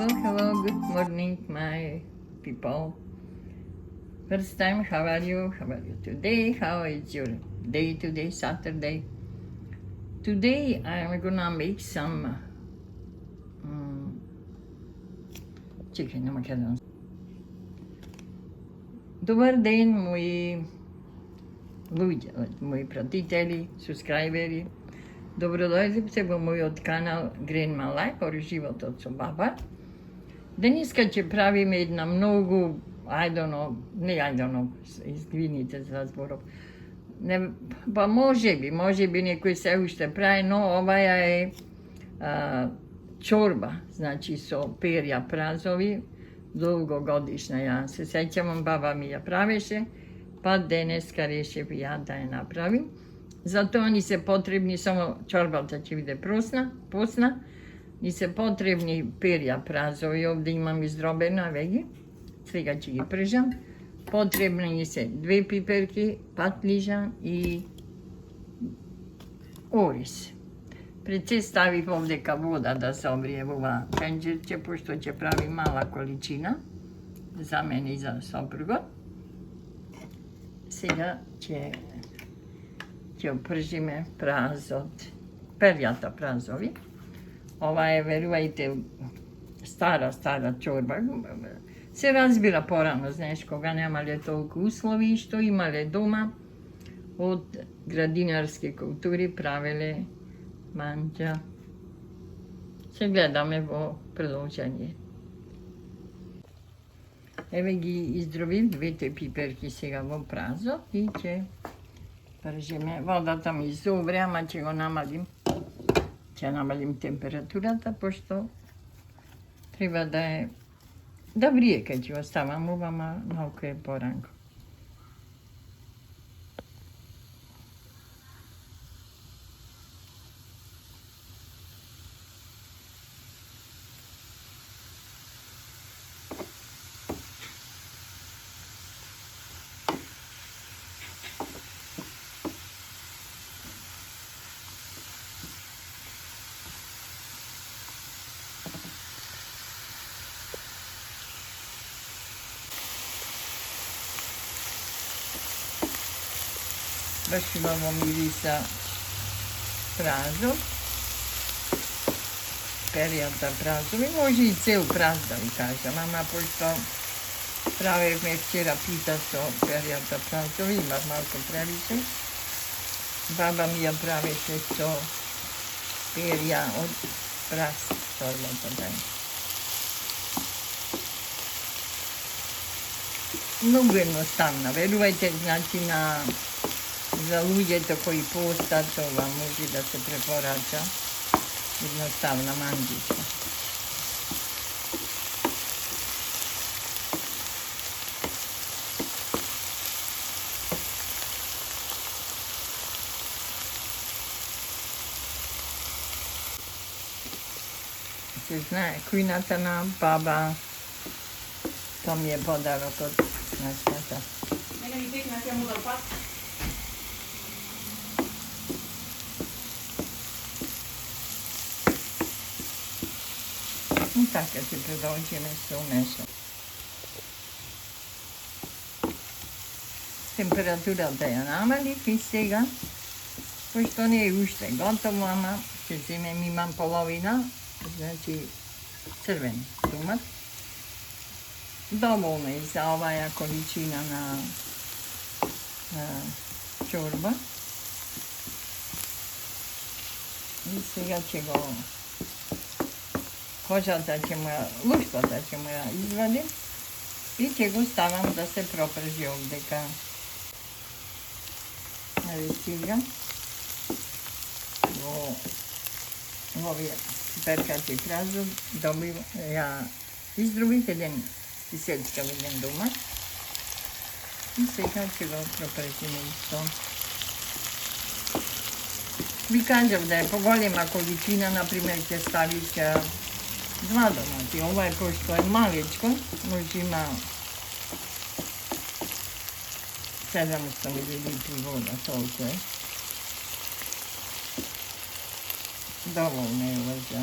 Hello, good morning, my people. First time, how are you? How are you today? How is your day today, Saturday? Today, I'm gonna make some chicken macaroni. Добар ден, мои луѓе, мои пратители, субскрајбери. Добродојдовте во мојот канал Grandma Life, or животот со баба. Денеска ќе правиме една многу, извините за зборов. Па може би некој се уште прави, но оваја е чорба, значи со перја празови, долгогодишна. Ја се сеќавам, баба ми ја правеше, па денеска решив ја да ја направим. Затоа ни се потребни, само чорбата ќе биде посна, ни се потребни перја празови, овде имам издробено, веќе, сега ќе ги пржам. Потребни ни се 2 пиперки, патлижан и ориз. Пред се ставив овдека вода да се обрие во ова пенџерче, пошто ќе прави мала количина за мене и за сопругот. Сега ќе опржиме празот, перјата празови. Ова е, верувајте, стара чорба. Се разбира порано, знаеш, кога немале толку услови, што имале дома, од градинарски култури правеле манџа. Се гледаме во продолжение. Еве ги издробив 2 пиперки сега во празот и ќе пржиме. Водата ми изобре, ама ќе го намалим. Ќе намалим температурата, пошто треба да врие кај ќе го ставам, ама малку е поранко. Баш имамо мириса празов, перјата празови, може и цел праз да ви кажам, ама пошто правевме вчера пита со перјата празови, имав малко превише. Баба ми ја правеше со перја од праз чорбата, да. Многу едноставна, верувајте, значи за луѓето кои постат, ова може да се препорача. Едноставна манџичка. Се знае кујната на баба. Тоа ми е подарок од нашата. Мене ми текна ќе му да пат. И така ќе продолжиме со месо. Температурата ја намалив и сега, пошто не е уште готово, ама ќе земем, имам половина, значи црвен томат. Доволно е за оваа количина на чорба. И сега ќе го кожата ќе му ја, луштата ќе му ја извадим и ќе го ставам да се пропржи овдека. Еве сега во овие перкати празов ја издробив еден стисечка еден домат и сега ќе го пропржиме исто. Ви кажав да е поголема количина, например ќе ставиш 2 домати, ова е пошто е малечко, може има 700 мл вода, толку е. Доволно е ова за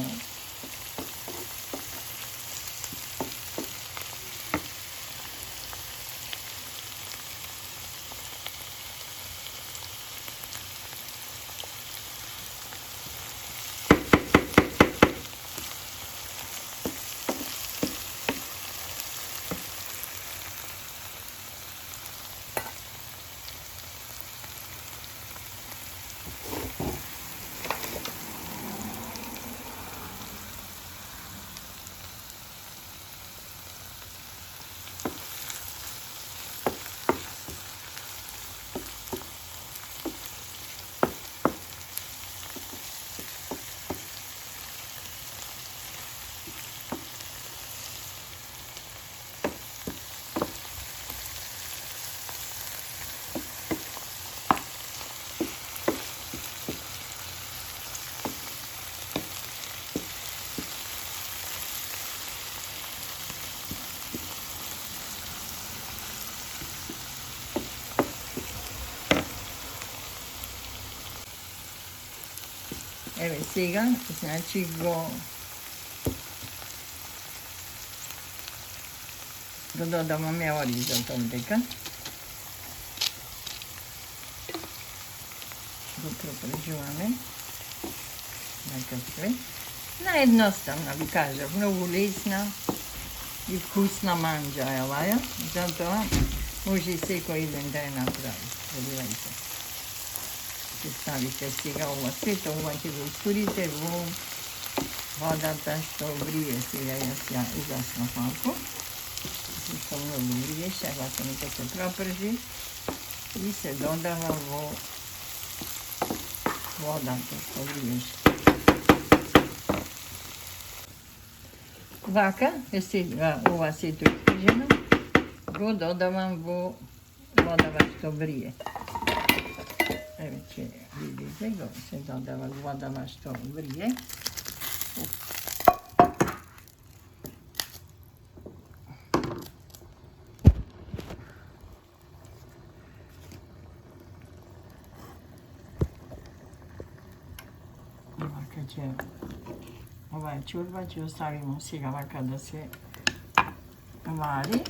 Еве сега, значи го додаваме оризот овдека. Го пропрежуваме. Нека све. Наедноставна ви кажав, многу лесна и вкусна манџа е оваа, затоа може и секој ден да ја направи. Гледайте. Ќе ставите сега ова сето, ова ќе го истурите во водата што врие. Сега јас ја угаснав малку. Зашто многу вриеше, вака нека се пропржи и се додава во водата што вриеше. Вака, сега ова сето испржено, го додавам во водава што врие. Еве ќе видите, го се додава водава што врие. Вака ќе оваа чорба ќе оставиме сега вака да се вари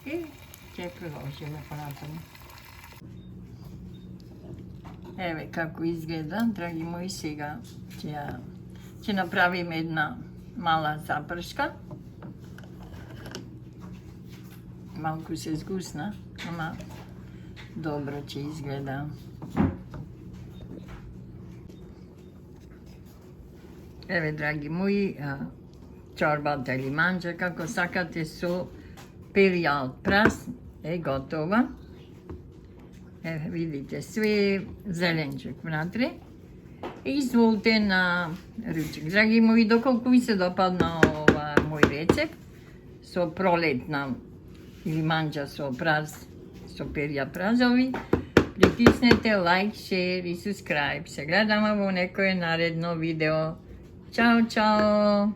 и ќе продолжиме понатаму. Еве како изгледа, драги мои, сега ќе направиме една мала запршка. Малку се згусна, ама добро ќе изгледа. Еве, драги мои, чорбата или манџа, како сакате, со перја од прас е готова. Еве, видите, све зеленчук внатре. И изволте на ручек. Драги мои, доколку ви се допадна ова мој рецепт со пролетна или манџа со прас, со перја празови, притиснете лайк, шер и субскрайб. Се гледаме во некое наредно видео. Чао, чао!